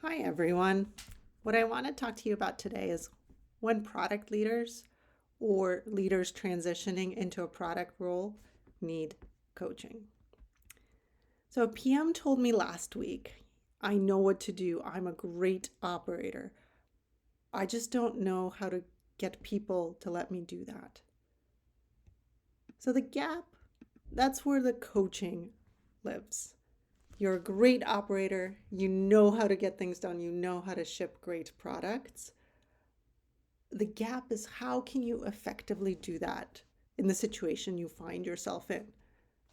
Hi, everyone. What I want to talk to you about today is when product leaders or leaders transitioning into a product role need coaching. So, a PM told me last week, I know what to do. I'm a great operator. I just don't know how to get people to let me do that. So, the gap, that's where the coaching lives. You're a great operator. You know how to get things done. You know how to ship great products. The gap is how can you effectively do that in the situation you find yourself in,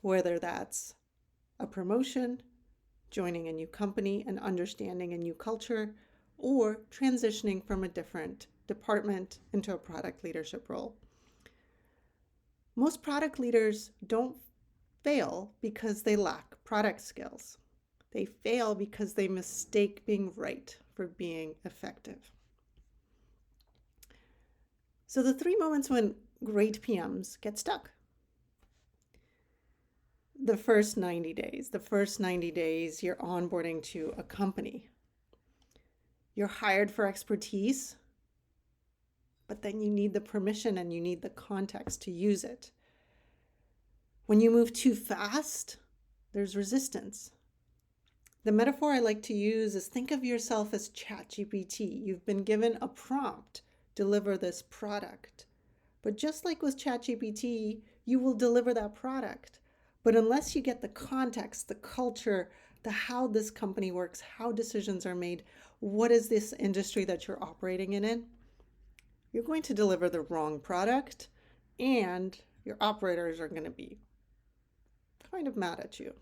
whether that's a promotion, joining a new company and understanding a new culture, or transitioning from a different department into a product leadership role. Most product leaders don't fail because they lack product skills. They fail because they mistake being right for being effective. So the three moments when great PMs get stuck. The first 90 days. The first 90 days, you're onboarding to a company. You're hired for expertise, but then you need the permission and you need the context to use it. When you move too fast, there's resistance. The metaphor I like to use is think of yourself as ChatGPT. You've been given a prompt, deliver this product. But just like with ChatGPT, you will deliver that product. But unless you get the context, the culture, the how this company works, how decisions are made, what is this industry that you're operating in, you're going to deliver the wrong product and your operators are going to be kind of mad at you.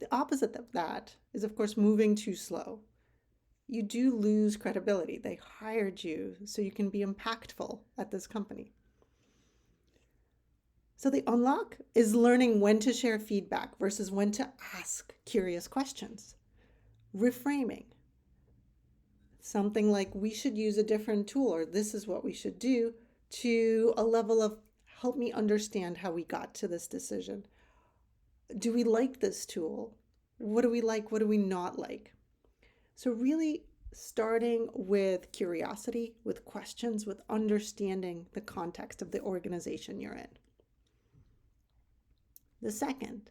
The opposite of that is, of course, moving too slow. You do lose credibility. They hired you so you can be impactful at this company. So the unlock is learning when to share feedback versus when to ask curious questions. Reframing. Something like we should use a different tool or this is what we should do to a level of help me understand how we got to this decision. Do we like this tool? What do we like? What do we not like? So really starting with curiosity, with questions, with understanding the context of the organization you're in. The second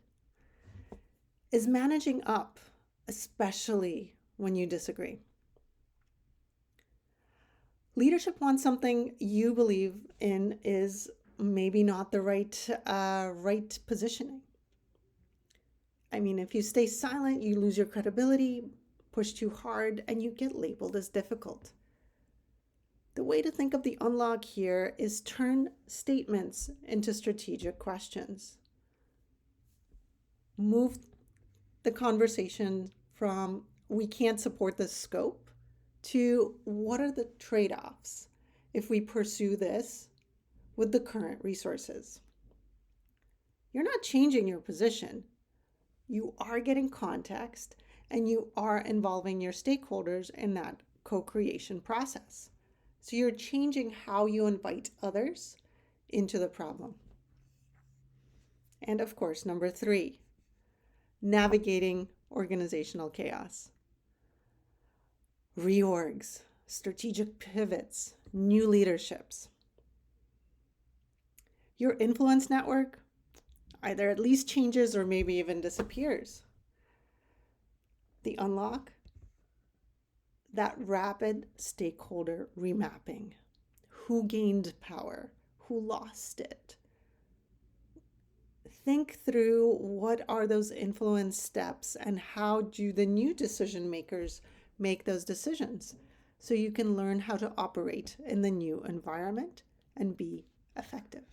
is managing up, especially when you disagree. Leadership wants something you believe in is maybe not the right positioning. I mean, if you stay silent, you lose your credibility, push too hard, and you get labeled as difficult. The way to think of the unlock here is turn statements into strategic questions. Move the conversation from we can't support this scope to what are the trade-offs if we pursue this with the current resources. You're not changing your position. You are getting context and you are involving your stakeholders in that co-creation process. So you're changing how you invite others into the problem. And of course, number 3, navigating organizational chaos. Reorgs, strategic pivots, new leaderships. Your influence network either at least changes or maybe even disappears. The unlock, that rapid stakeholder remapping. Who gained power? Who lost it? Think through what are those influence steps and how do the new decision makers make those decisions so you can learn how to operate in the new environment and be effective.